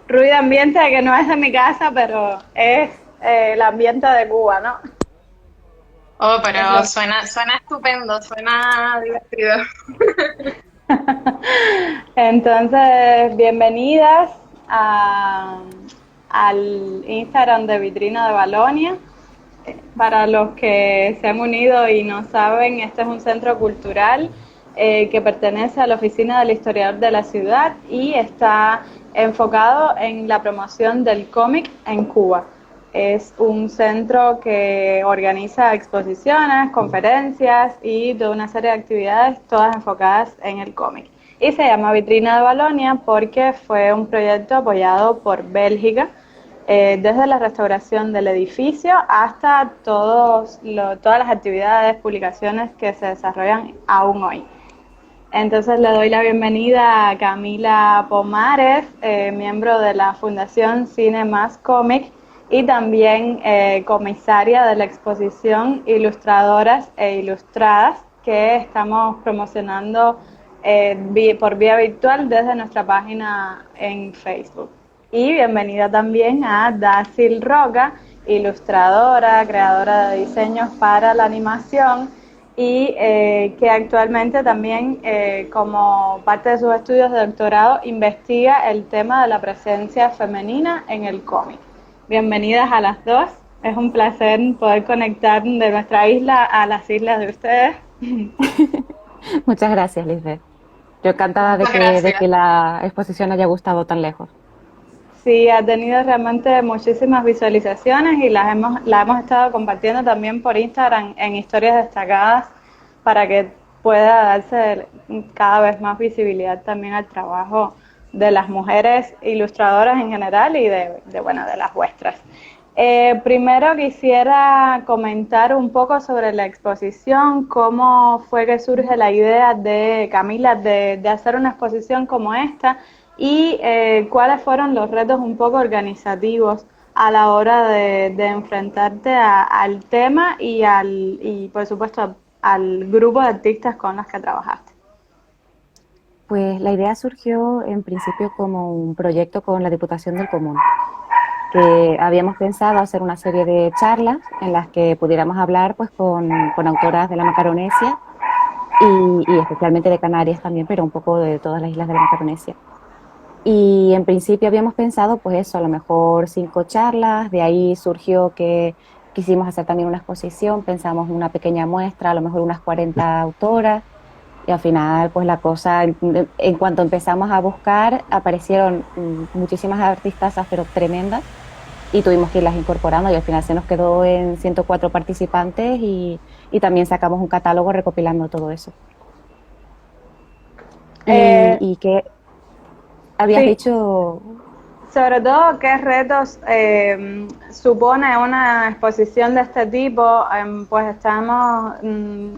Ruido ambiente que no es de mi casa, pero es el ambiente de Cuba, ¿no? Oh, Es pero lo... suena estupendo, suena divertido. Entonces, bienvenidas a- al Instagram de Vitrina de Balonia. Para los que se han unido y no saben, este es un centro cultural que pertenece a la Oficina del Historiador de la Ciudad y está enfocado en la promoción del cómic en Cuba. Es un centro que organiza exposiciones, conferencias y toda una serie de actividades, todas enfocadas en el cómic. Y se llama Vitrina de Balonia porque fue un proyecto apoyado por Bélgica, desde la restauración del edificio hasta todas las actividades, publicaciones que se desarrollan aún hoy. Entonces le doy la bienvenida a Camila Pomares, miembro de la Fundación Cine Más Cómic y también comisaria de la exposición Ilustradoras e Ilustradas que estamos promocionando por vía virtual desde nuestra página en Facebook. Y bienvenida también a Dacil Roca, ilustradora, creadora de diseños para la animación y que actualmente también como parte de sus estudios de doctorado investiga el tema de la presencia femenina en el cómic. Bienvenidas a las dos, es un placer poder conectar de nuestra isla a las islas de ustedes. Muchas gracias, Lisbeth. Yo encantada Muchas de gracias. que la exposición haya gustado tan lejos. Sí, ha tenido realmente muchísimas visualizaciones y la hemos estado compartiendo también por Instagram en historias destacadas para que pueda darse cada vez más visibilidad también al trabajo de las mujeres ilustradoras en general y bueno, de las vuestras. Primero quisiera comentar un poco sobre la exposición, cómo fue que surge la idea de Camila de hacer una exposición como esta y cuáles fueron los retos un poco organizativos a la hora de enfrentarte al tema y por supuesto al grupo de artistas con los que trabajaste. Pues la idea surgió en principio como un proyecto con la Diputación del Común, que habíamos pensado hacer una serie de charlas en las que pudiéramos hablar pues con autoras de la Macaronesia y especialmente de Canarias también, pero un poco de todas las islas de la Macaronesia. Y en principio habíamos pensado, pues eso, a lo mejor 5 charlas, de ahí surgió que quisimos hacer también una exposición, pensamos una pequeña muestra, a lo mejor unas 40 autoras, y al final, pues la cosa, en cuanto empezamos a buscar, aparecieron muchísimas artistas, pero tremendas, y tuvimos que irlas incorporando, y al final se nos quedó en 104 participantes, y también sacamos un catálogo recopilando todo eso. Eh, Y que habías sí, dicho. sobre todo, ¿qué retos supone una exposición de este tipo? Pues estamos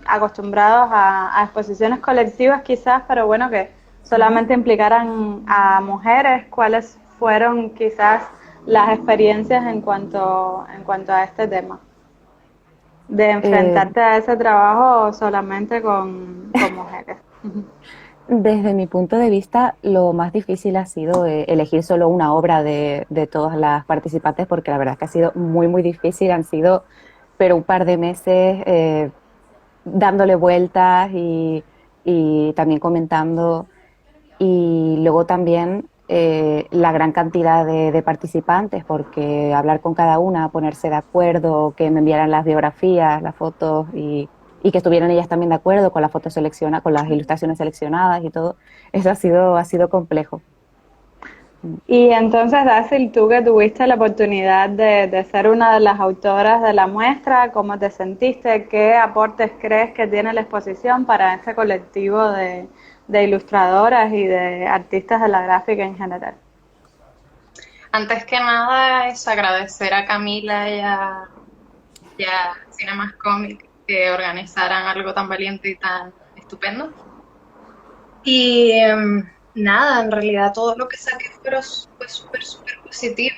acostumbrados a exposiciones colectivas quizás, pero bueno, que Ujú. solamente implicaran a mujeres. ¿Cuáles fueron quizás las experiencias en cuanto a este tema? De eh, enfrentarte a ese trabajo solamente con mujeres. Desde mi punto de vista, lo más difícil ha sido elegir solo una obra de todas las participantes, porque la verdad es que ha sido muy, muy difícil. Han sido, pero un par de meses dándole vueltas y también comentando. Y luego también la gran cantidad de participantes, porque hablar con cada una, ponerse de acuerdo, que me enviaran las biografías, las fotos y que estuvieran ellas también de acuerdo con las fotos seleccionadas, con las ilustraciones seleccionadas y todo, eso ha sido complejo. Mm. Y entonces, Dacil, tú que tuviste la oportunidad de ser una de las autoras de la muestra, ¿cómo te sentiste? ¿Qué aportes crees que tiene la exposición para este colectivo de ilustradoras y de artistas de la gráfica en general? Antes que nada es agradecer a Camila y a Cinemas Comic que organizaran algo tan valiente y tan estupendo. Y nada, en realidad todo lo que saqué fue súper, súper positivo.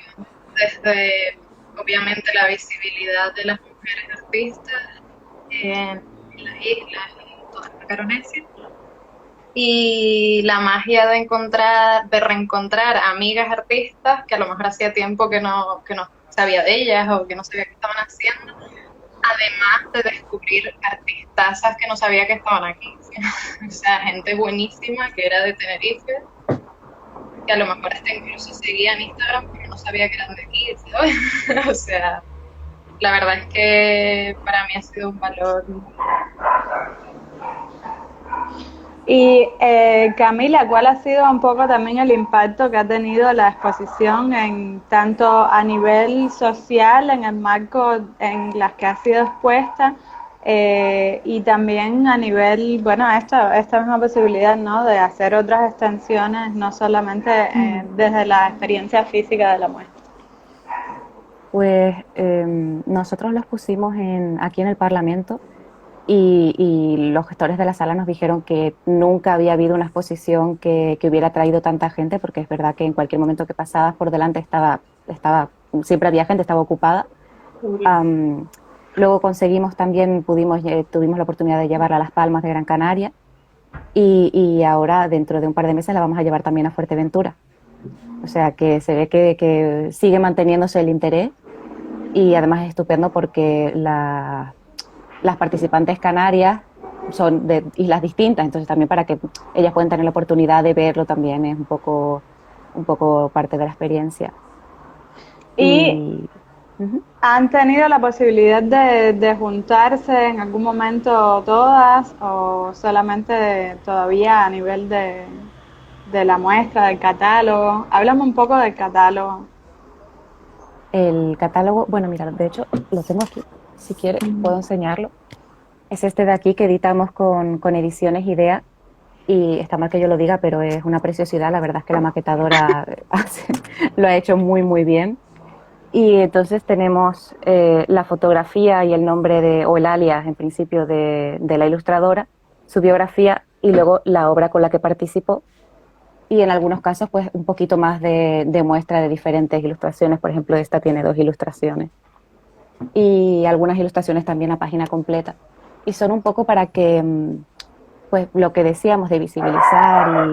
Desde, obviamente, la visibilidad de las mujeres artistas en las islas y toda la Macaronesia. y la magia de reencontrar amigas artistas que a lo mejor hacía tiempo que no sabía de ellas o que no sabía qué estaban haciendo, además de descubrir artistazas que no sabía que estaban aquí. O sea, gente buenísima que era de Tenerife, que a lo mejor hasta incluso seguía en Instagram, pero no sabía que eran de aquí, ¿sabes? O sea, la verdad es que para mí ha sido un valor muy... Y Camila, ¿cuál ha sido un poco también el impacto que ha tenido la exposición en tanto a nivel social, en el marco en las que ha sido expuesta, y también a nivel, bueno, esta misma posibilidad, ¿no?, de hacer otras extensiones, no solamente desde la experiencia física de la muestra? Pues nosotros los pusimos aquí en el Parlamento y los gestores de la sala nos dijeron que nunca había habido una exposición que hubiera traído tanta gente, porque es verdad que en cualquier momento que pasabas por delante siempre había gente, estaba ocupada. Luego conseguimos también, tuvimos la oportunidad de llevarla a Las Palmas de Gran Canaria y ahora dentro de un par de meses la vamos a llevar también a Fuerteventura. O sea que se ve que sigue manteniéndose el interés y además es estupendo porque las participantes canarias son de islas distintas, entonces también para que ellas puedan tener la oportunidad de verlo también es un poco parte de la experiencia. Y Ujú. ¿han tenido la posibilidad de juntarse en algún momento todas o solamente todavía a nivel de la muestra, del catálogo? Háblame un poco del catálogo. El catálogo, bueno, mira, de hecho lo tengo aquí, si quieres puedo enseñarlo. Es este de aquí que editamos con Ediciones Idea y está mal que yo lo diga, pero es una preciosidad. La verdad es que la maquetadora lo ha hecho muy, muy bien. Y entonces tenemos la fotografía y el nombre o el alias, en principio, de la ilustradora, su biografía y luego la obra con la que participó. Y en algunos casos, pues un poquito más de muestra de diferentes ilustraciones. Por ejemplo, esta tiene 2 ilustraciones. Y algunas ilustraciones también a página completa. Y son un poco para que, pues lo que decíamos de visibilizar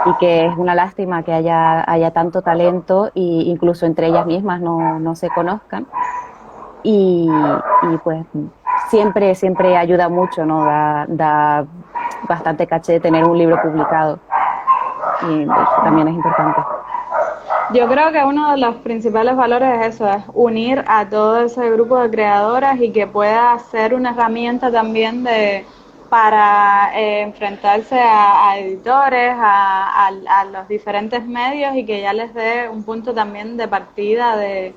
y que es una lástima que haya tanto talento e incluso entre ellas mismas no se conozcan. Y pues siempre ayuda mucho, ¿no? Da bastante caché tener un libro publicado y eso también es importante. Yo creo que uno de los principales valores es eso, es unir a todo ese grupo de creadoras y que pueda ser una herramienta también para enfrentarse a editores, a los diferentes medios y que ya les dé un punto también de partida de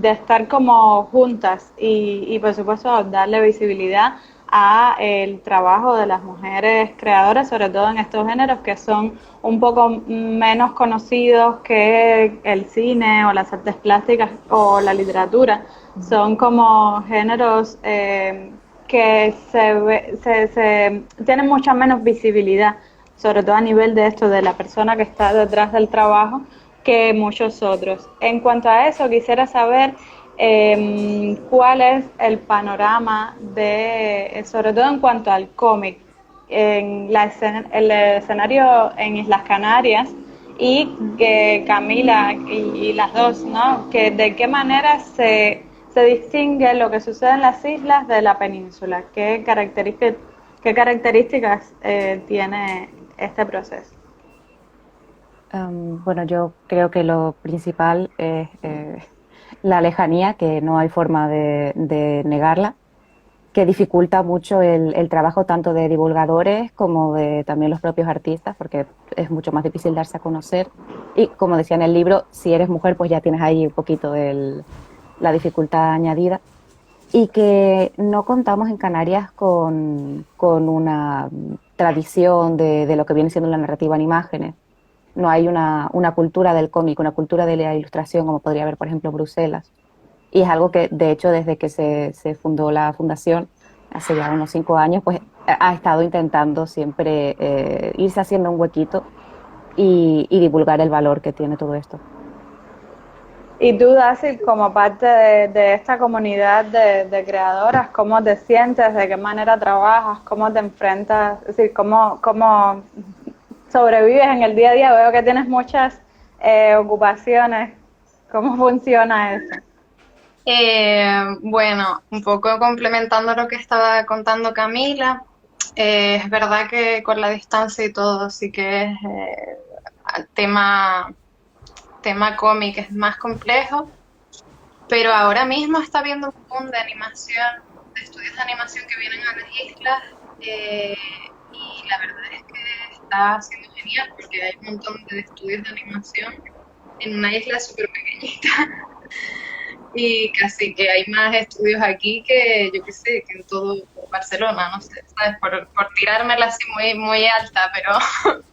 estar como juntas y por supuesto darle visibilidad a el trabajo de las mujeres creadoras, sobre todo en estos géneros que son un poco menos conocidos que el cine o las artes plásticas o la literatura. Son como géneros que se tienen mucha menos visibilidad, sobre todo a nivel de esto, de la persona que está detrás del trabajo, que muchos otros. En cuanto a eso, quisiera saber cuál es el panorama sobre todo en cuanto al cómic, el escenario en Islas Canarias y que Camila y las dos, ¿no? Que de qué manera se distingue lo que sucede en las islas de la península, qué características tiene este proceso. Bueno, yo creo que lo principal es la lejanía, que no hay forma de negarla, que dificulta mucho el trabajo tanto de divulgadores como de también los propios artistas, porque es mucho más difícil darse a conocer. Y como decía en el libro, si eres mujer, pues ya tienes ahí un poquito la dificultad añadida. Y que no contamos en Canarias con una tradición de lo que viene siendo la narrativa en imágenes. No hay una cultura del cómic, una cultura de la ilustración como podría haber, por ejemplo, Bruselas. Y es algo que, de hecho, desde que se fundó la fundación, hace ya unos 5 años, pues ha estado intentando siempre irse haciendo un huequito y divulgar el valor que tiene todo esto. Y tú, Daci, como parte de esta comunidad de creadoras, ¿cómo te sientes? ¿De qué manera trabajas? ¿Cómo te enfrentas? Es decir, ¿cómo sobrevives en el día a día? Veo que tienes muchas ocupaciones. ¿Cómo funciona eso? Bueno, un poco complementando lo que estaba contando Camila, es verdad que con la distancia y todo sí que es tema cómic es más complejo, pero ahora mismo está habiendo un boom de animación, de estudios de animación que vienen a las islas, eh, y la verdad es que está siendo genial porque hay un montón de estudios de animación en una isla súper pequeñita. Y casi que hay más estudios aquí que, yo qué sé, que en todo Barcelona, no sé, ¿sabes? Por tirármela así muy, muy alta,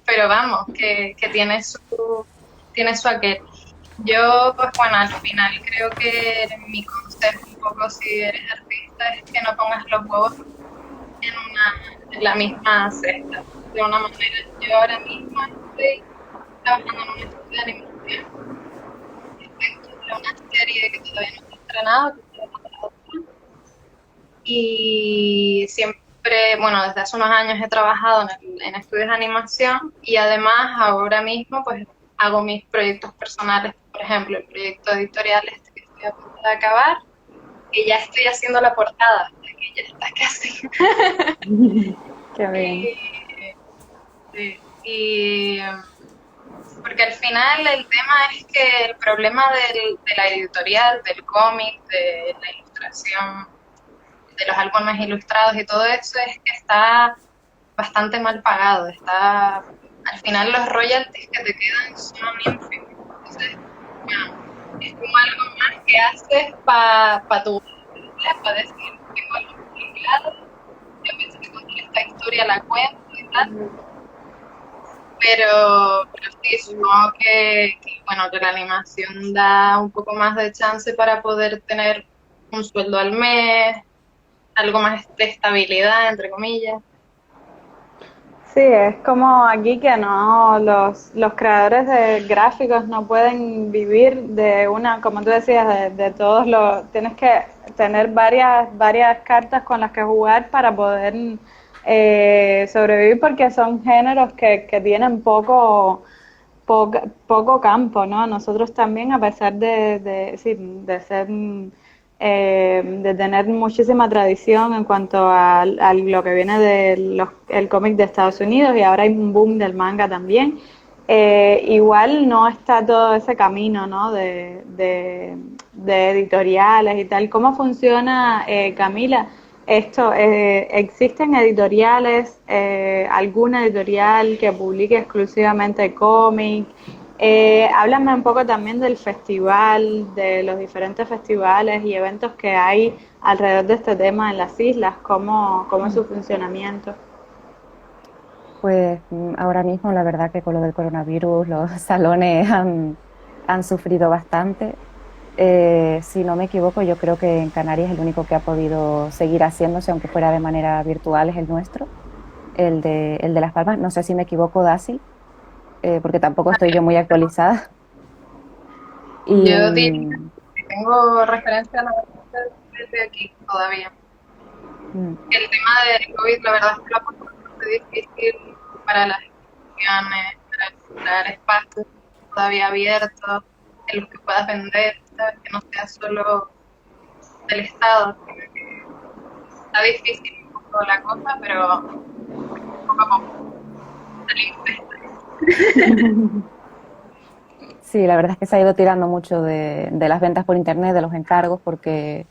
pero vamos, que tiene su aquel. Yo, pues bueno, al final creo que mi consejo un poco si eres artista es que no pongas los huevos en la misma cesta, de una manera. Yo ahora mismo estoy trabajando en un estudio de animación, estoy en una serie que todavía no está estrenada, que se llama y siempre, bueno, desde hace unos años he trabajado en estudios de animación y además ahora mismo pues hago mis proyectos personales, por ejemplo, el proyecto editorial este que estoy a punto de acabar, que ya estoy haciendo la portada, que ya está casi. Qué bien. Y porque al final el tema es que el problema de la editorial, del cómic, de la ilustración, de los álbumes ilustrados y todo eso es que está bastante mal pagado. Al final los royalties que te quedan son ínfimos. Entonces, bueno, es como algo más que haces para tu para decir, tengo algo publicado, yo pensé que contar esta historia la cuento y tal. Pero sí, supongo bueno, que la animación da un poco más de chance para poder tener un sueldo al mes, algo más de estabilidad, entre comillas. Sí, es como aquí que no, los creadores de gráficos no pueden vivir de una, como tú decías, de todos los, tienes que tener varias cartas con las que jugar para poder sobrevivir porque son géneros que tienen poco campo, ¿no? Nosotros también, a pesar sí, de ser, de tener muchísima tradición en cuanto a lo que viene el cómic de Estados Unidos y ahora hay un boom del manga también, igual no está todo ese camino, ¿no? De editoriales y tal. ¿Cómo funciona, Camila? Esto, ¿existen editoriales, alguna editorial que publique exclusivamente cómic? Háblame un poco también del festival, de los diferentes festivales y eventos que hay alrededor de este tema en las islas, cómo es su funcionamiento. Pues ahora mismo la verdad que con lo del coronavirus los salones han sufrido bastante. Si no me equivoco, yo creo que en Canarias el único que ha podido seguir haciéndose, aunque fuera de manera virtual, es el nuestro, el de Las Palmas. No sé si me equivoco, Dasi, porque tampoco estoy yo muy actualizada. Y Yo diría que tengo referencia a la verdad desde aquí todavía. mm, El tema del COVID, la verdad es que lo ha puesto bastante difícil para las instituciones, para encontrar espacios todavía abiertos en los que puedas vender, ¿sabes? Que no sea solo del Estado, sino que está difícil un poco la cosa, pero poco a poco salimos de esto. sí, la verdad es que se ha ido tirando mucho de las ventas por internet, de los encargos, porque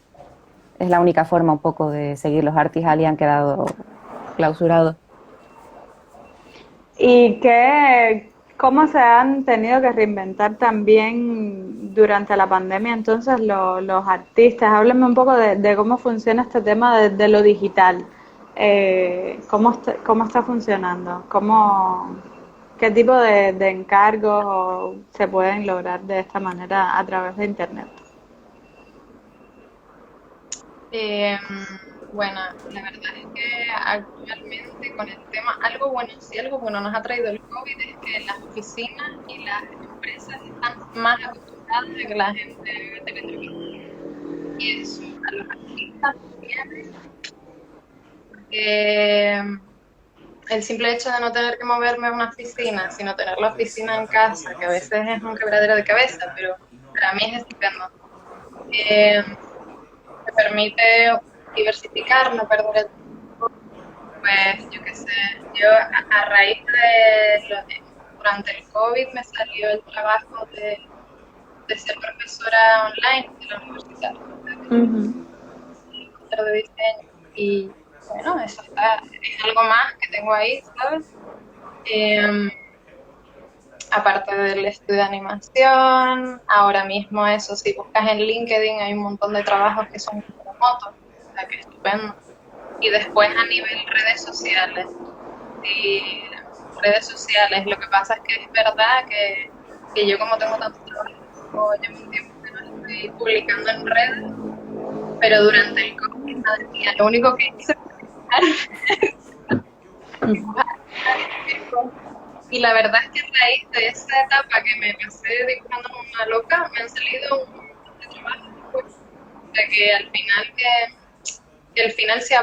es la única forma un poco de seguir. Los artis y han quedado clausurados. ¿Y cómo se han tenido que reinventar también durante la pandemia entonces los artistas? Háblame un poco de cómo funciona este tema de lo digital. ¿Cómo está funcionando? ¿Qué tipo de encargos se pueden lograr de esta manera a través de Internet? Eh, bueno, la verdad es que actualmente con el tema, algo bueno, sí, algo bueno nos ha traído el COVID es que las oficinas y las empresas están más acostumbradas de que la gente vive teletrabajo. Y eso, a los artistas también, el simple hecho de no tener que moverme a una oficina, sino tener la oficina en casa, que a veces es un quebradero de cabeza, pero para mí es estupendo. Me permite diversificar, no perder el tiempo. Pues yo qué sé, yo a raíz durante el COVID me salió el trabajo de ser profesora online de la universidad, Ujú. de diseño, y bueno, eso es algo más que tengo ahí, ¿sabes? Eh, Aparte del estudio de animación, ahora mismo eso, si buscas en LinkedIn hay un montón de trabajos que son remotos, o sea que estupendo. Y después a nivel redes sociales, y lo que pasa es que es verdad que yo como tengo tanto trabajo, llevo un tiempo que no estoy publicando en redes, pero durante el COVID, madre mía, lo único que hice fue dibujar. Y la verdad es que a raíz de esa etapa que me pasé dibujando como una loca, me han salido un montón de trabajos después. O sea que al final que al final si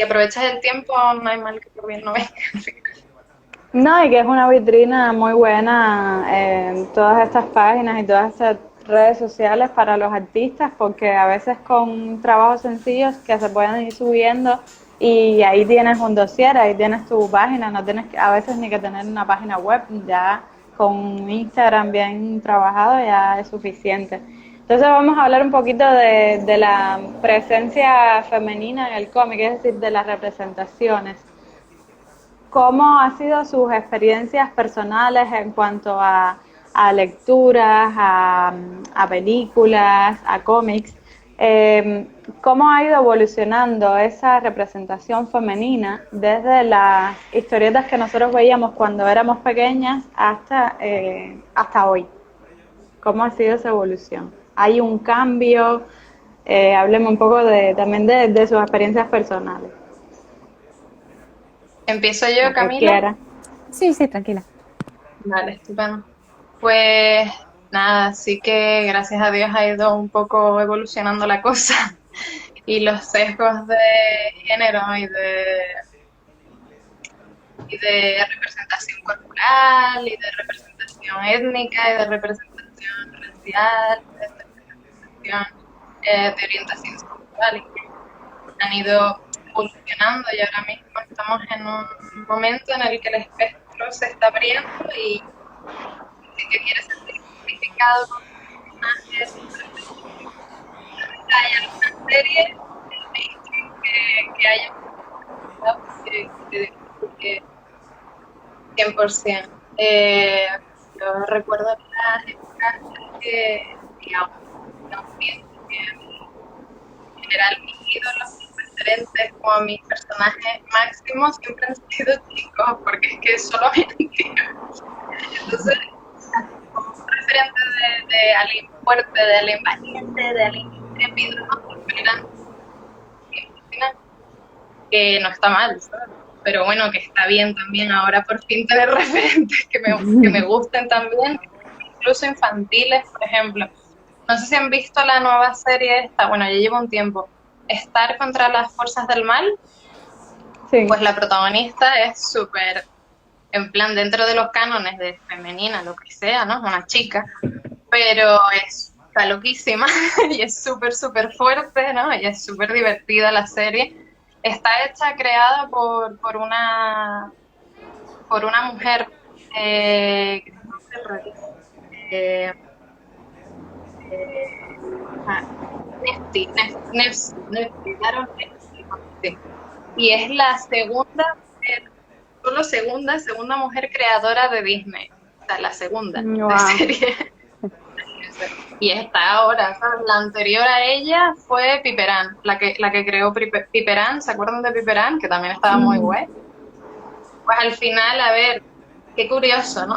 aprovechas el tiempo, no hay mal que por bien no venga. No, y que es una vitrina muy buena en todas estas páginas y todas estas redes sociales para los artistas, porque a veces con trabajos sencillos que se pueden ir subiendo y ahí tienes un dossier, ahí tienes tu página, no tienes a veces ni que tener una página web, ya con Instagram bien trabajado ya es suficiente. Entonces vamos a hablar un poquito de la presencia femenina en el cómic, es decir, de las representaciones. ¿Cómo han sido sus experiencias personales en cuanto a lecturas, a películas, a cómics? ¿Cómo ha ido evolucionando esa representación femenina desde las historietas que nosotros veíamos cuando éramos pequeñas hasta hoy? ¿Cómo ha sido esa evolución? ¿Hay un cambio? Hablemos un poco también de sus experiencias personales, Empiezo yo, la que Camila. quiera. Sí, sí, tranquila. Vale, estupendo. Pues nada, sí que gracias a Dios ha ido un poco evolucionando la cosa y los sesgos de género y de representación corporal y de representación étnica y de representación racial, de representación de orientación sexual han ido evolucionando y ahora mismo estamos en un momento en el que el espectro se está abriendo y si te quieres sentir identificado con personajes, hay alguna serie que haya que te identifique 100%. Yo recuerdo las épocas que aún pienso que en general mis ídolos, mis referentes, como mis personajes máximos siempre han sido chicos, porque es que solo había tíos. Entonces, como un referente de alguien fuerte, de alguien valiente, de alguien intrépido, ¿no? Siempre eran que no está mal, ¿sabes? Pero bueno, que está bien también ahora por fin tener referentes que me gusten también, incluso infantiles, por ejemplo. No sé si han visto la nueva serie esta, bueno, ya llevo un tiempo, Star contra las fuerzas del mal, Sí. pues la protagonista es súper, en plan, dentro de los cánones de femenina, lo que sea, ¿no? Una chica, pero está loquísima y es súper, súper fuerte, ¿no? Y es súper divertida la serie. Está hecha, creada por una mujer, que es un nombre rarísimo, eh, ah, Nefti, Sharon Nefti, sí. Y es la segunda mujer creadora de Disney, o sea, la segunda de Wow. serie. Y está ahora, ¿sabes? La anterior a ella fue Piperán, la que creó Piperán, ¿se acuerdan de Piperán? Que también estaba muy guay. Pues al final, a ver, qué curioso, ¿no?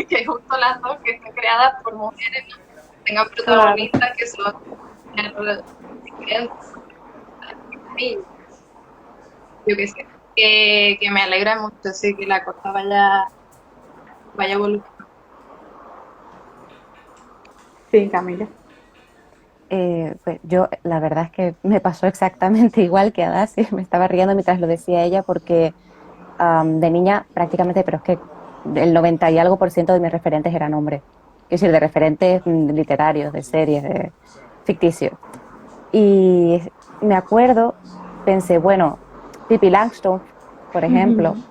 Que justo las dos que están creadas por mujeres, ¿no? Tengan Claro. protagonistas que son diferentes. Yo qué sé, que me alegra mucho, sí, que la cosa vaya evolucionando. Sí, Camila. Pues yo, la verdad es que me pasó exactamente igual que a Daisy, me estaba riendo mientras lo decía ella porque de niña prácticamente, pero es que el 90 y algo por ciento de mis referentes eran hombres. Es decir, de referentes literarios, de series, de ficticios. Y me acuerdo, pensé, bueno, Pippi Langstone, por ejemplo, Ujú.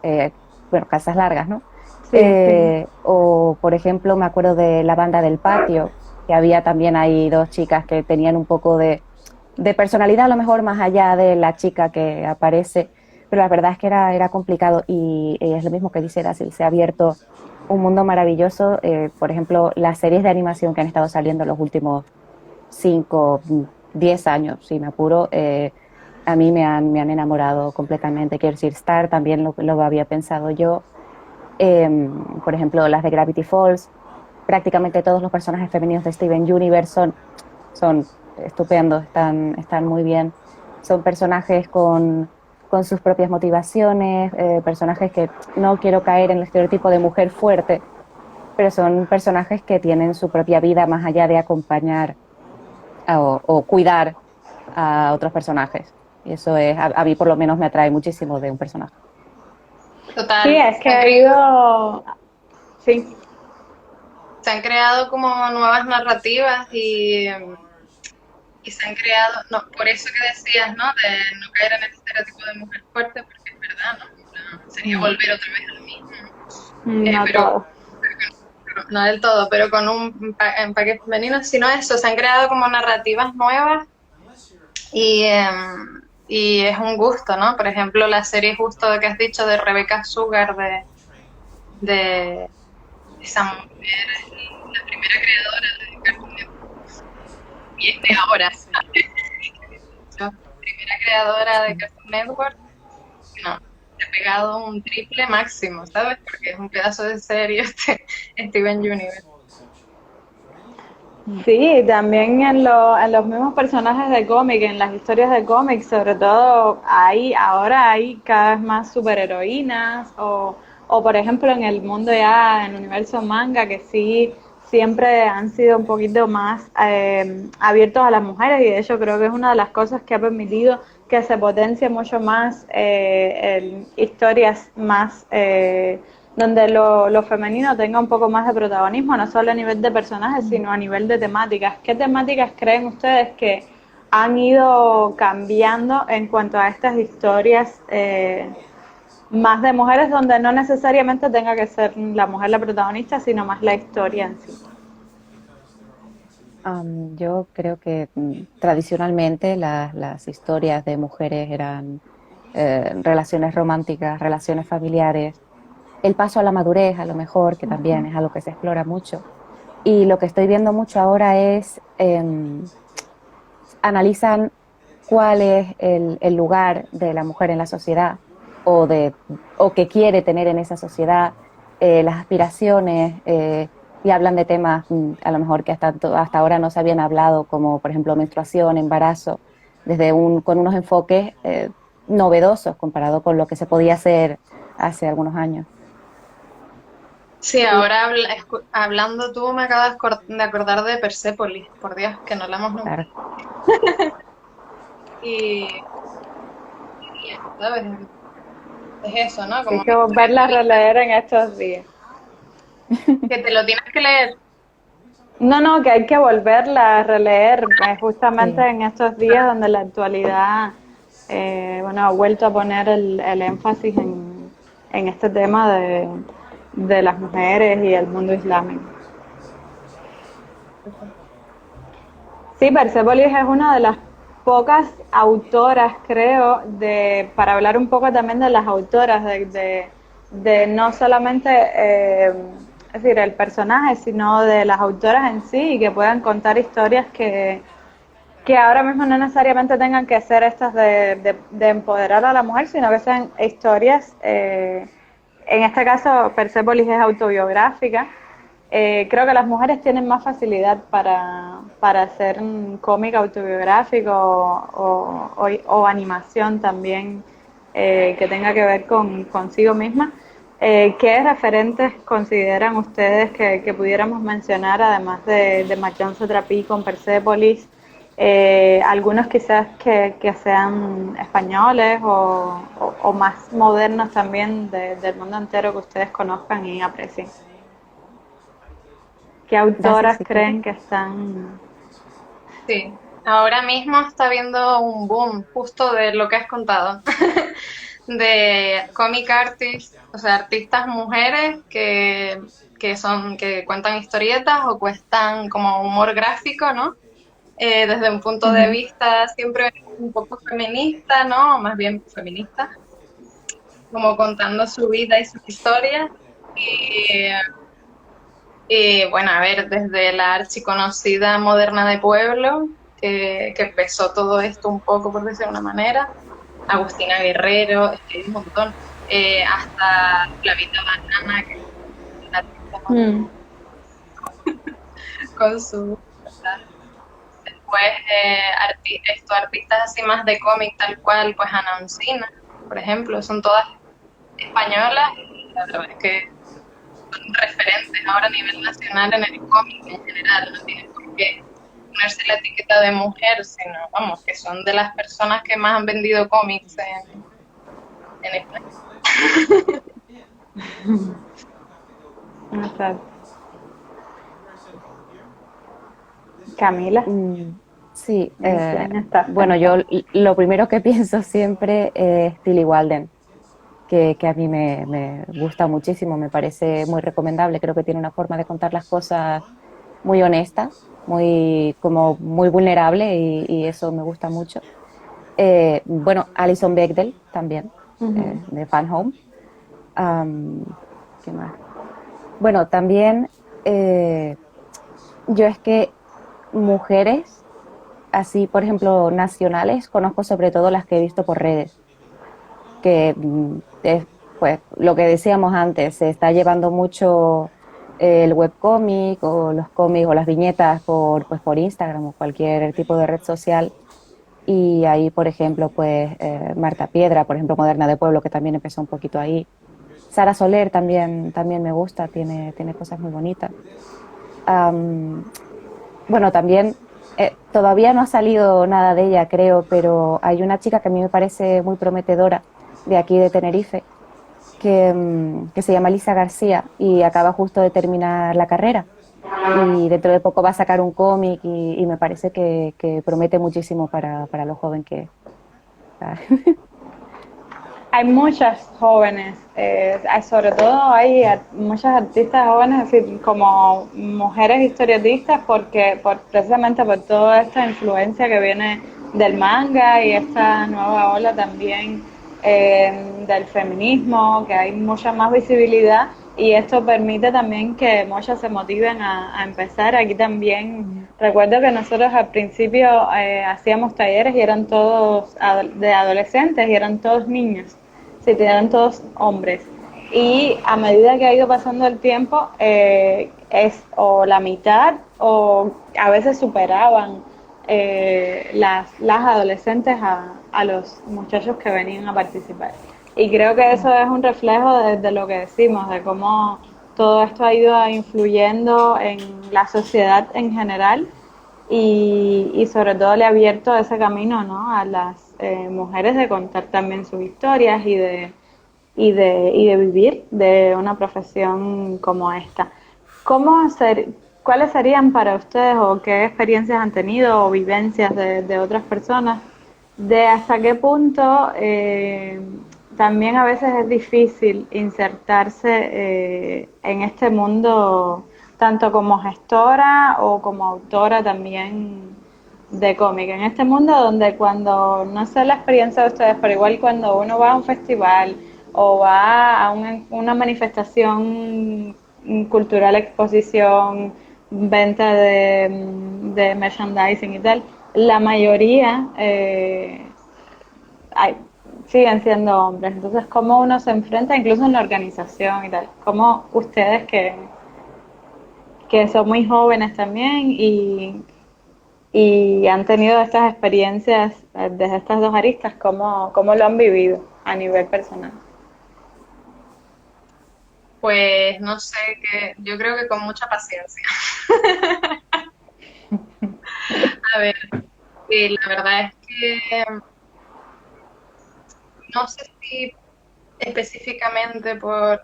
eh, bueno, Casas Largas, ¿no? Sí, sí. O, por ejemplo, me acuerdo de La Banda del Patio, que había también ahí dos chicas que tenían un poco de personalidad, a lo mejor más allá de la chica que aparece, pero la verdad es que era complicado y es lo mismo que dice Dasil, se ha abierto un mundo maravilloso. Por ejemplo, las series de animación que han estado saliendo los últimos 5, 10 años, si me apuro, a mí me han enamorado completamente. Quiero decir, Star también lo había pensado yo. Por ejemplo, las de Gravity Falls, prácticamente todos los personajes femeninos de Steven Universe son estupendos, están muy bien. Son personajes con sus propias motivaciones, personajes que no quiero caer en el estereotipo de mujer fuerte, pero son personajes que tienen su propia vida más allá de acompañar o cuidar a otros personajes. Y eso a mí por lo menos me atrae muchísimo de un personaje. Sí, Total, es que ha ido, sí, se han creado como nuevas narrativas y se han creado, no, por eso que decías, ¿no? De no caer en el estereotipo de mujer fuerte, porque es verdad, ¿no? En plan, sería Mm. volver otra vez a lo mismo, ¿no? no Pero todo. no del todo, pero con un empaque femenino, sino eso, se han creado como narrativas nuevas y es un gusto, ¿no? Por ejemplo, la serie justo de que has dicho de Rebecca Sugar, de esa mujer, la primera creadora de Cartoon Network, y es de ahora, ¿no? Primera creadora de Cartoon Network, no, le ha pegado un triple máximo, ¿sabes? Porque es un pedazo de serie este Steven Universe. Sí, también en los mismos personajes de cómic, en las historias de cómic, sobre todo ahora hay cada vez más superheroínas o por ejemplo en el mundo ya, en el universo manga, que sí siempre han sido un poquito más abiertos a las mujeres y de hecho creo que es una de las cosas que ha permitido que se potencie mucho más historias más donde lo femenino tenga un poco más de protagonismo, no solo a nivel de personajes, sino a nivel de temáticas. ¿Qué temáticas creen ustedes que han ido cambiando en cuanto a estas historias más de mujeres, donde no necesariamente tenga que ser la mujer la protagonista, sino más la historia en sí? Yo creo que tradicionalmente las historias de mujeres eran relaciones románticas, relaciones familiares, el paso a la madurez a lo mejor, que también es algo que se explora mucho. Y lo que estoy viendo mucho ahora es, analizan cuál es el lugar de la mujer en la sociedad o que quiere tener en esa sociedad, las aspiraciones, y hablan de temas a lo mejor que hasta ahora no se habían hablado, como por ejemplo menstruación, embarazo, con unos enfoques novedosos comparado con lo que se podía hacer hace algunos años. Sí, Sí, ahora hablando tú me acabas de acordar de Persepolis, por Dios, que no hablamos nunca. Claro. Y, ¿sabes? Es eso, ¿no? Como hay que una historia volverla a bonita, releer en estos días. que te lo tienes que leer. No, no, que hay que volverla a releer justamente Sí. en estos días donde la actualidad bueno, ha vuelto a poner el énfasis en este tema de las mujeres y el mundo islámico. Sí, Persepolis es una de las pocas autoras, creo, para hablar un poco también de las autoras, de no solamente, es decir, el personaje, sino de las autoras en sí y que puedan contar historias que ahora mismo no necesariamente tengan que ser estas de empoderar a la mujer, sino que sean historias, en este caso Persepolis es autobiográfica. Creo que las mujeres tienen más facilidad para hacer un cómic autobiográfico o animación también que tenga que ver consigo misma. ¿Qué referentes consideran ustedes que pudiéramos mencionar, además de Macron Satrapi con Persepolis? Algunos quizás que sean españoles o más modernos también del mundo entero que ustedes conozcan y aprecien. ¿Qué Daisy, autoras si quieres. creen que están? Sí, ahora mismo está habiendo un boom justo de lo que has contado, de comic artists, o sea, artistas mujeres que cuentan historietas o cuentan como humor gráfico, ¿no? Desde un punto de Ujú. vista siempre un poco feminista, ¿no? O más bien feminista, como contando su vida y sus historias. Y, bueno, a ver, desde la archiconocida Moderna de Pueblo, que empezó todo esto un poco, por decirlo de una manera, Agustina Guerrero, es que hay un montón, hasta Flavita Banana, que es una artista Mm. con su... Después, estos artistas así más de cómic tal cual, pues Ana Oncina, por ejemplo, son todas españolas y la verdad es que son referentes ahora a nivel nacional en el cómic en general, no tienen por qué ponerse la etiqueta de mujer, sino, vamos, que son de las personas que más han vendido cómics en España. Exacto. Camila, Mm, sí, ¿quién estás bueno, pensando? lo primero que pienso siempre es Tilly Walden, que a mí me gusta muchísimo, me parece muy recomendable, creo que tiene una forma de contar las cosas muy honesta, muy, como muy vulnerable y eso me gusta mucho. Bueno, Alison Bechdel también, Ujú. de Fan Home. Am, ¿Qué más? Bueno, también eh, yo es que mujeres, así por ejemplo nacionales, conozco sobre todo las que he visto por redes, que es pues lo que decíamos antes, se está llevando mucho el webcómic o los cómics o las viñetas pues, por Instagram o cualquier tipo de red social. Y ahí, por ejemplo, pues Marta Piedra, por ejemplo, Moderna de Pueblo, que también empezó un poquito ahí. Sara Soler también me gusta, tiene cosas muy bonitas. Am, bueno, también todavía no ha salido nada de ella, creo, pero hay una chica que a mí me parece muy prometedora de aquí de Tenerife, que se llama Lisa García y acaba justo de terminar la carrera. Y dentro de poco va a sacar un cómic y me parece que promete muchísimo para lo joven que es. Hay muchas jóvenes, sobre todo hay muchas artistas jóvenes, así como mujeres historietistas, precisamente por toda esta influencia que viene del manga y esta nueva ola también del feminismo, que hay mucha más visibilidad y esto permite también que muchas se motiven a empezar. Aquí también recuerdo que nosotros al principio hacíamos talleres y eran todos de adolescentes y eran todos niños, sí, eran todos hombres. Y a medida que ha ido pasando el tiempo, es o la mitad o a veces superaban las adolescentes a los muchachos que venían a participar. Y creo que eso es un reflejo de lo que decimos, de cómo todo esto ha ido influyendo en la sociedad en general y sobre todo le ha abierto ese camino, ¿no?, a las mujeres de contar también sus historias y de vivir de una profesión como esta. ¿Cómo ser, ¿Cuáles serían para ustedes o qué experiencias han tenido o vivencias de otras personas? De hasta qué punto también a veces es difícil insertarse en este mundo, tanto como gestora o como autora también de cómic, en este mundo donde cuando, no sé la experiencia de ustedes, pero igual cuando uno va a un festival o va a una manifestación cultural, exposición, venta de merchandising y tal, la mayoría hay, siguen siendo hombres. Entonces, ¿cómo uno se enfrenta incluso en la organización y tal? ¿Cómo ustedes que son muy jóvenes también y han tenido estas experiencias desde estas dos aristas, cómo lo han vivido a nivel personal? Pues no sé, que yo creo que con mucha paciencia. A ver, la verdad es que no sé si específicamente por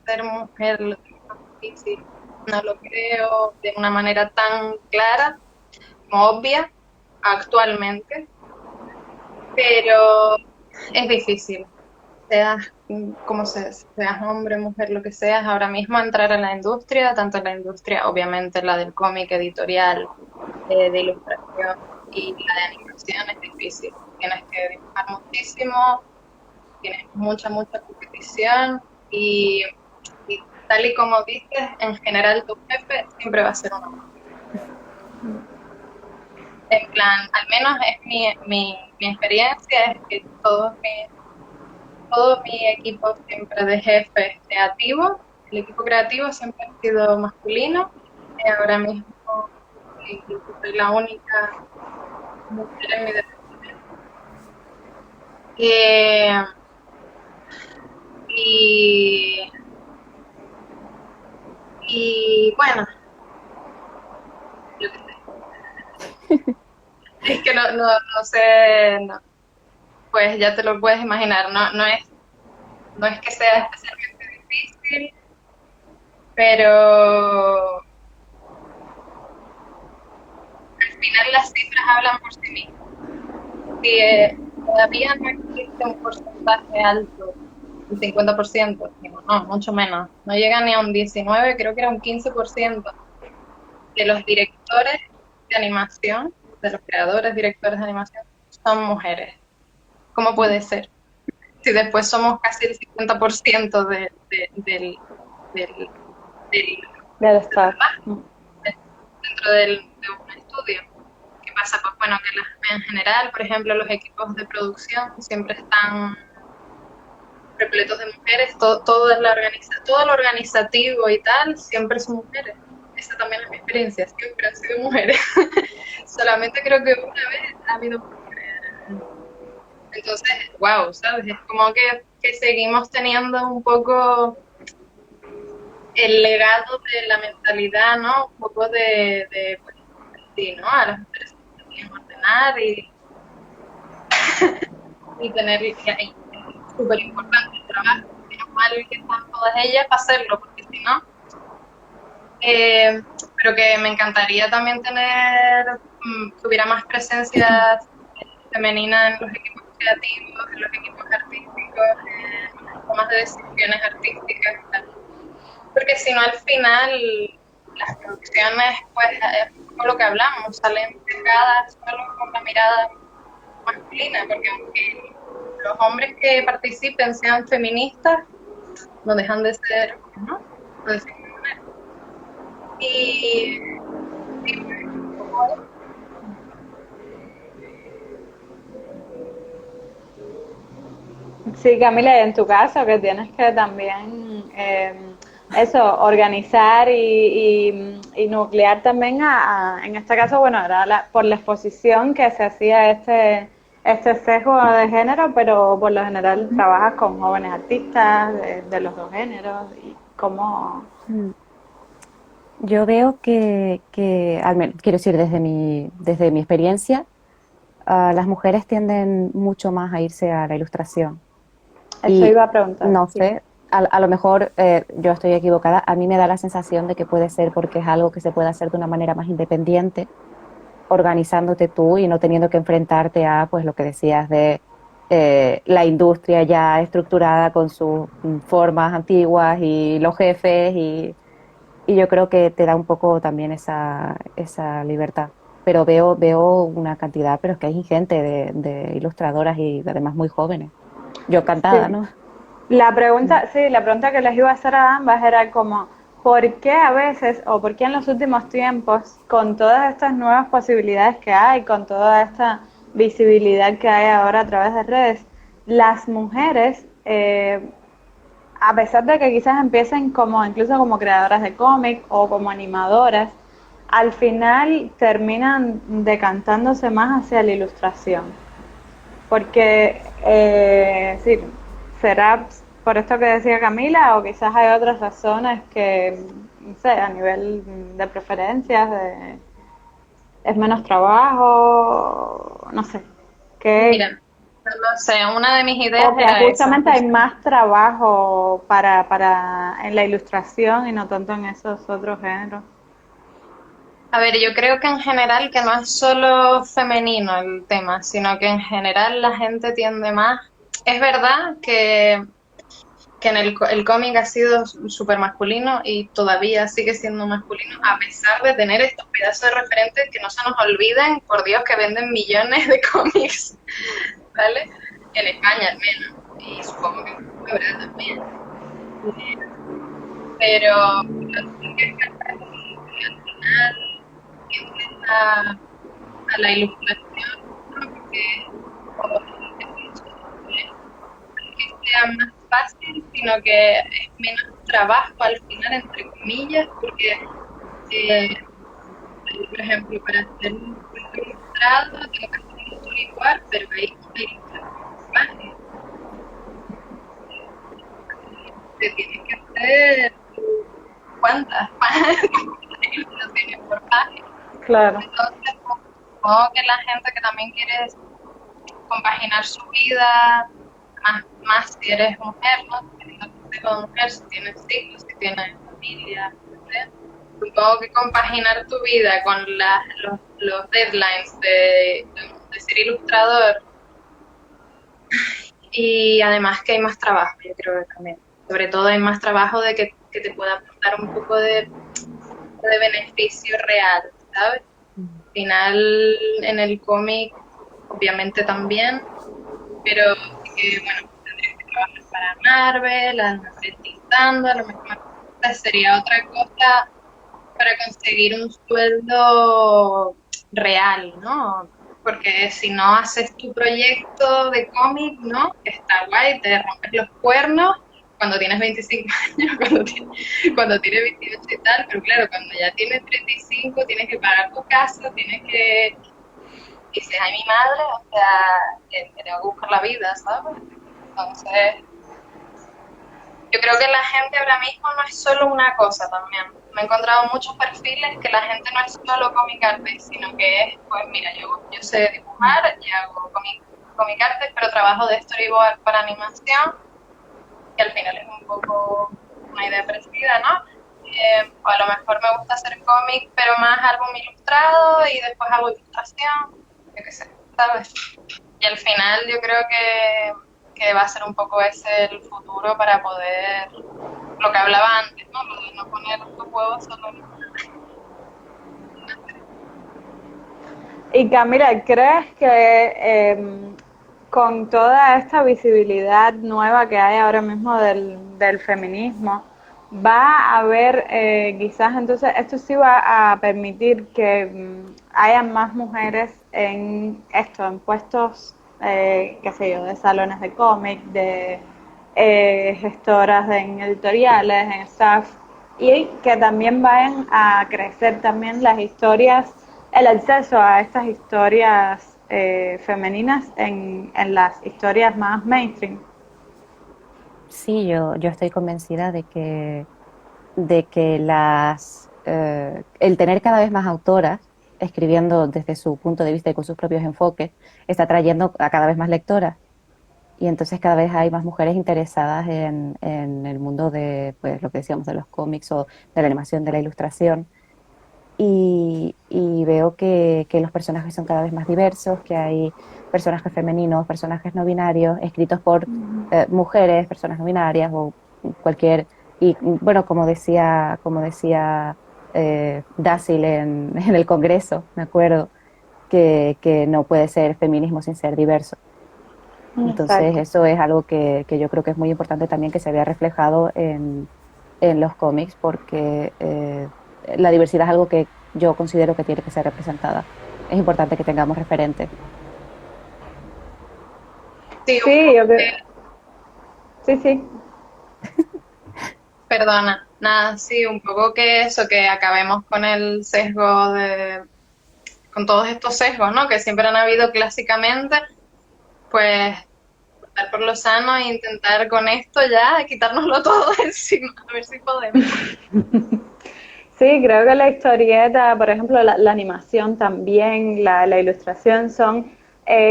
ser mujer lo tengo más difícil. No lo creo de una manera tan clara como obvia actualmente, pero es difícil. Seas seas hombre, mujer, lo que seas, ahora mismo entrar en la industria, tanto en la industria, obviamente la del cómic editorial, de ilustración y la de animación es difícil. Tienes que dibujar muchísimo, tienes mucha competición y tal y como dices, en general tu jefe siempre va a ser un hombre. En plan, al menos es mi experiencia, es que todo mi equipo siempre de jefes creativos, el equipo creativo siempre ha sido masculino, y ahora mismo soy la única mujer en mi departamento. Eh, y, y bueno, yo qué sé, es que no sé, pues ya te lo puedes imaginar, no es que sea especialmente difícil, pero al final las cifras hablan por sí mismas. Si todavía no existe un porcentaje alto, el 50%, digo, no, mucho menos, no llega ni a un 19, creo que era un 15% de los directores de animación, de los creadores, directores de animación, son mujeres. ¿Cómo puede ser? Si después somos casi el 50% del, del, del staff. dentro de un estudio. ¿Qué pasa? Pues bueno, que en general, por ejemplo, los equipos de producción siempre están repletos de mujeres, todo lo organizativo y tal, siempre son mujeres. Esa también es mi experiencia, siempre han sido mujeres. Solamente creo que una vez ha habido mujeres. Entonces, wow, ¿sabes? Es como que seguimos teniendo un poco el legado de la mentalidad, ¿no? Un poco pues, sí, ¿no? A las mujeres se tienen que ordenar y tener, y es súper importante el trabajo, menos mal que están todas ellas para hacerlo, porque si no, pero que me encantaría también que hubiera más presencia femenina en los equipos creativos, en los equipos artísticos, en las tomas de decisiones artísticas y tal. Porque si no, al final, las producciones, pues, es como lo que hablamos, salen pegadas solo con la mirada masculina, porque aunque los hombres que participen sean feministas, no dejan de ser, ¿no? Por decirlo de alguna manera. Y sí, pues, un poco eso. Sí, Camila, y en tu caso que tienes que también eso, organizar y nuclear también en este caso, bueno, era por la exposición que se hacía este sesgo de género, pero por lo general trabajas con jóvenes artistas de los dos géneros y cómo... Yo veo quiero decir, desde mi experiencia, las mujeres tienden mucho más a irse a la ilustración. Eso Y iba a preguntar, no sí. sé, a lo mejor yo estoy equivocada, a mí me da la sensación de que puede ser porque es algo que se puede hacer de una manera más independiente, organizándote tú y no teniendo que enfrentarte a, pues lo que decías de la industria ya estructurada con sus formas antiguas y los jefes y yo creo que te da un poco también esa libertad. Pero veo una cantidad, pero es que hay ingente de ilustradoras y además muy jóvenes. Yo encantada, Sí. ¿no? La pregunta, sí, la pregunta que les iba a hacer a ambas era como, ¿por qué a veces o por qué en los últimos tiempos, con todas estas nuevas posibilidades que hay, con toda esta visibilidad que hay ahora a través de redes, las mujeres, a pesar de que quizás empiecen como incluso como creadoras de cómic o como animadoras, al final terminan decantándose más hacia la ilustración? Porque sí, será por esto que decía Camila, o quizás hay otras razones que, no sé, a nivel de preferencias, es menos trabajo, no sé, Mira, que, no sé, una de mis ideas o que era esa, justamente hay más trabajo en la ilustración y no tanto en esos otros géneros. A ver, yo creo que en general que no es solo femenino el tema, sino que en general la gente tiende más. Es verdad que en el cómic ha sido súper masculino y todavía sigue siendo masculino, a pesar de tener estos pedazos de referentes que no se nos olviden, por Dios, que venden millones de cómics, ¿vale? En España al menos, y supongo que en Europa también. Pero sí que es verdad que al final tiendes a la ilustración, ¿no? Porque o que sea más fácil, sino que es menos trabajo al final, entre comillas, porque, eh, por ejemplo, para hacer un cuento ilustrado tengo que hacer un tour igual, pero hay una ilustración que tienes que hacer cuántas ilustraciones por página. Claro, Entonces, supongo que la gente que también quiere compaginar su vida, más si eres mujer, ¿no? Teniendo que ser mujer, si tienes hijos, si tienes familia, etc. Supongo que compaginar tu vida con los deadlines de ser ilustrador y además que hay más trabajo, yo creo que también. Sobre todo hay más trabajo de que te pueda aportar un poco de beneficio real, ¿sabes? Al final en el cómic, obviamente también, pero sí que, bueno, tendrías que trabajar para Marvel, a lo mejor editando, a lo mejor sería otra cosa para conseguir un sueldo real, ¿no? Porque si no haces tu proyecto de cómic, ¿no? Que está guay, te rompes los cuernos cuando tienes 25 años, cuando tienes 28 y tal, pero claro, cuando ya tienes 35 tienes que pagar tu casa, tienes que dices, ay, mi madre, o sea, que tengo que buscar la vida, ¿sabes? Entonces, yo creo que la gente ahora mismo no es solo una cosa también. Me he encontrado muchos perfiles que la gente no es solo comic artist, sino que es, pues mira, yo sé dibujar y hago comic artist, pero trabajo de storyboard para animación, que al final es un poco una idea parecida, ¿no? O a lo mejor me gusta hacer cómic, pero más álbum ilustrado y después hago ilustración, yo qué sé, ¿sabes? Y al final yo creo que va a ser un poco ese el futuro para poder, lo que hablaba antes, ¿no? Lo de no poner los huevos solo en una. y Camila, ¿crees que con toda esta visibilidad nueva que hay ahora mismo del feminismo, va a haber quizás entonces esto sí va a permitir que haya más mujeres en esto, en puestos, qué sé yo, de salones de cómic, de gestoras en editoriales, en staff, y que también vayan a crecer también las historias, el acceso a estas historias femeninas en las historias más mainstream? Sí, yo estoy convencida de que el tener cada vez más autoras escribiendo desde su punto de vista y con sus propios enfoques está atrayendo a cada vez más lectoras. Y entonces cada vez hay más mujeres interesadas en el mundo de, pues, lo que decíamos, de los cómics o de la animación, de la ilustración. Y veo que los personajes son cada vez más diversos, que hay personajes femeninos, personajes no binarios, escritos por mujeres, personas no binarias o cualquier. Y bueno, como decía Dácil en el Congreso, me acuerdo, que no puede ser feminismo sin ser diverso. Entonces, Exacto. eso es algo que yo creo que es muy importante también que se vea reflejado en los cómics, porque la diversidad es algo que yo considero que tiene que ser representada. Es importante que tengamos referentes. Sí, un Sí, poco yo creo, sí, sí. perdona, nada, sí, un poco que eso, que acabemos con el sesgo con todos estos sesgos, ¿no? Que siempre han habido clásicamente, pues optar por lo sano e intentar con esto ya quitárnoslo todo de encima, a ver si podemos. Sí, creo que la historieta, por ejemplo, la animación también, la ilustración son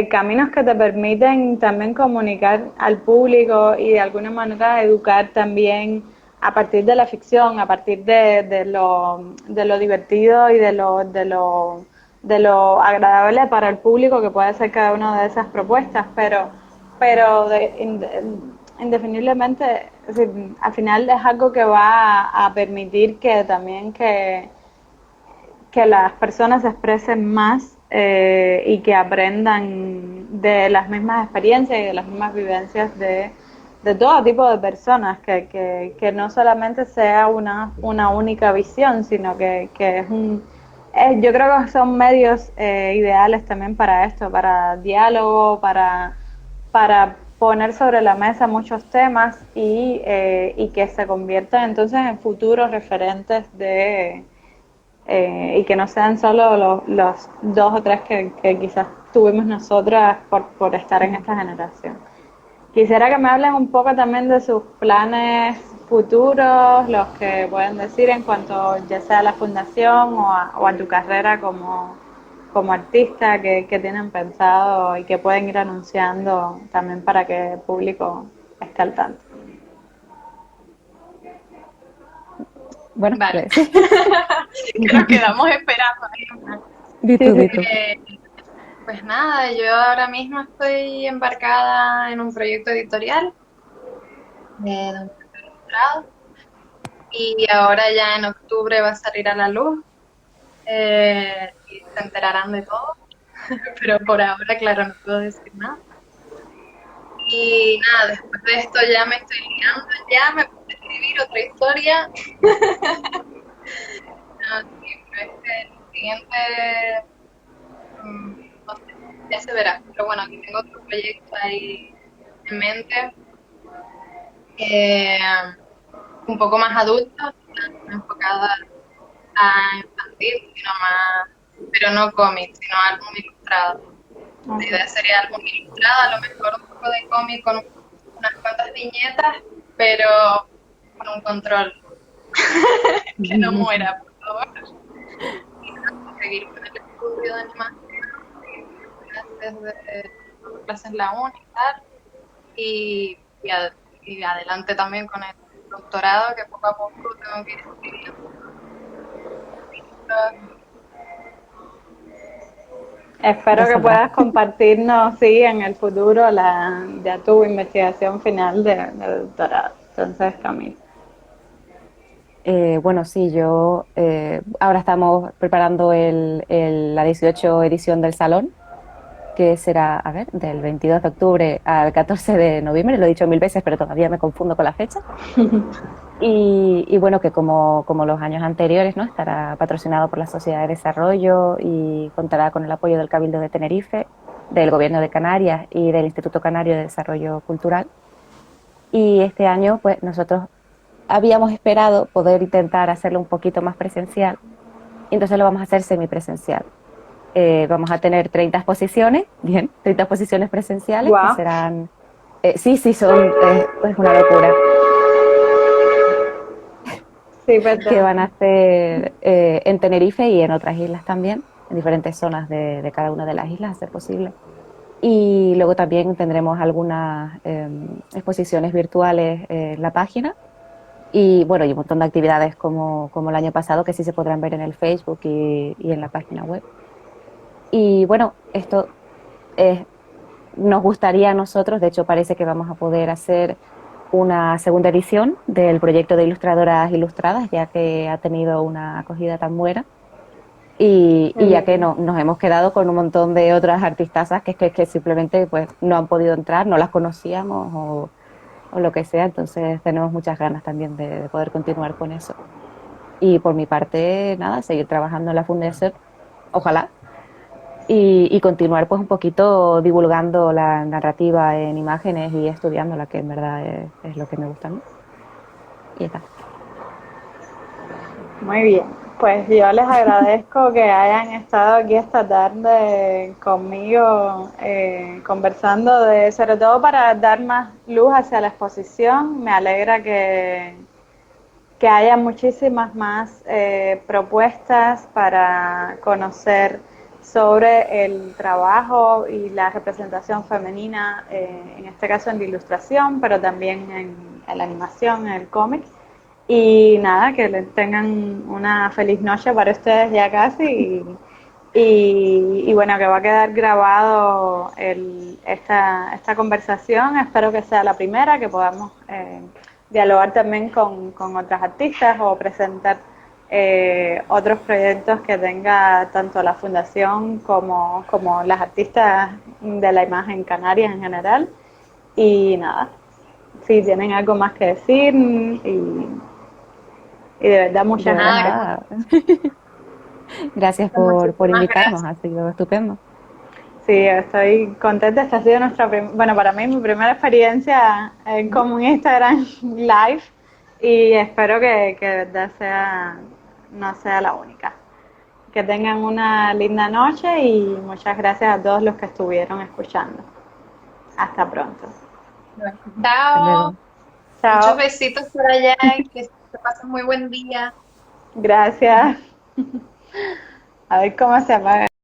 caminos que te permiten también comunicar al público y de alguna manera educar también a partir de la ficción, a partir de lo divertido y de lo agradable para el público que puede ser cada una de esas propuestas, indefiniblemente, es decir, al final es algo que va a permitir que también que las personas se expresen más y que aprendan de las mismas experiencias y de las mismas vivencias de todo tipo de personas, que no solamente sea una única visión, sino que es yo creo que son medios ideales también para esto, para diálogo, para poner sobre la mesa muchos temas y que se conviertan entonces en futuros referentes y que no sean solo los dos o tres que quizás tuvimos nosotras por estar en esta generación. Quisiera que me hablen un poco también de sus planes futuros, los que pueden decir en cuanto ya sea a la fundación o a tu carrera como artista que tienen pensado y que pueden ir anunciando también para que el público esté al tanto. Bueno, Vale. pues, Que nos quedamos esperando ahí. di Sí, tú, sí. di tú. Pues nada, yo ahora mismo estoy embarcada en un proyecto editorial de un ilustrado y ahora ya en octubre va a salir a la luz y se enterarán de todo, pero por ahora, claro, no puedo decir nada. Y nada, después de esto ya me estoy liando, ya me puse a escribir otra historia. No, sí, pero es que el siguiente, no sé, ya se verá. Pero bueno, aquí tengo otro proyecto ahí en mente, eh, un poco más adulto, no enfocada a infantil, sino más, pero no cómic, sino álbum ilustrado. La Okay. idea sería álbum ilustrado, a lo mejor un poco de cómic con unas cuantas viñetas, pero con un control que no muera, por favor. Y nada, seguir con el estudio de animación, clases la uni y tal, y adelante también con el doctorado, que poco a poco tengo que ir escribiendo. Espero Ya que saldrá. puedas compartirnos, sí, en el futuro ya tu investigación final de doctorado. Entonces, Camila. Bueno, sí, yo ahora estamos preparando la 18 edición del Salón, que será, a ver, del 22 de octubre al 14 de noviembre, lo he dicho 1000 veces, pero todavía me confundo con la fecha. Y bueno, que como los años anteriores, ¿no? Estará patrocinado por la Sociedad de Desarrollo y contará con el apoyo del Cabildo de Tenerife, del Gobierno de Canarias y del Instituto Canario de Desarrollo Cultural. Y este año, pues nosotros habíamos esperado poder intentar hacerlo un poquito más presencial, y entonces lo vamos a hacer semipresencial. Vamos a tener 30 exposiciones, bien, 30 exposiciones presenciales que Wow. serán, sí, sí, son, es una locura, Sí, que van perdón. a ser en Tenerife y en otras islas también, en diferentes zonas de cada una de las islas, a ser posible. Y luego también tendremos algunas exposiciones virtuales en la página. Y bueno, y un montón de actividades como el año pasado que sí se podrán ver en el Facebook y en la página web. Y bueno, esto nos gustaría a nosotros, de hecho parece que vamos a poder hacer una segunda edición del proyecto de Ilustradoras Ilustradas, ya que ha tenido una acogida tan buena. Qué Y ya que bien. nos hemos quedado con un montón de otras artistazas que simplemente pues, no han podido entrar, no las conocíamos o lo que sea, entonces tenemos muchas ganas también de poder continuar con eso. Y por mi parte, nada, seguir trabajando en la fundación, ojalá, y continuar pues un poquito divulgando la narrativa en imágenes y estudiándola, que en verdad es lo que me gusta a mí. Y ya está. Muy bien. Pues yo les agradezco que hayan estado aquí esta tarde conmigo conversando sobre todo para dar más luz hacia la exposición. Me alegra que haya muchísimas más propuestas para conocer sobre el trabajo y la representación femenina, en este caso en la ilustración, pero también en la animación, en el cómic. Y nada, que tengan una feliz noche para ustedes ya casi y bueno, que va a quedar grabado esta conversación. Espero que sea la primera, que podamos dialogar también con otras artistas o presentar otros proyectos que tenga tanto la Fundación como las artistas de la imagen canaria en general. Y nada, si tienen algo más que decir y de verdad De muchas verdad, gracias. nada. Gracias por Muchísimas invitarnos, gracias. ha sido estupendo. Sí, estoy contenta. Esta ha sido bueno, para mí mi primera experiencia como un Instagram Live y espero que de verdad no sea la única. Que tengan una linda noche y muchas gracias a todos los que estuvieron escuchando. Hasta pronto. Hasta Chao. luego. Muchos Chao. besitos por allá y que pasen muy buen día. Gracias. A ver cómo se apaga.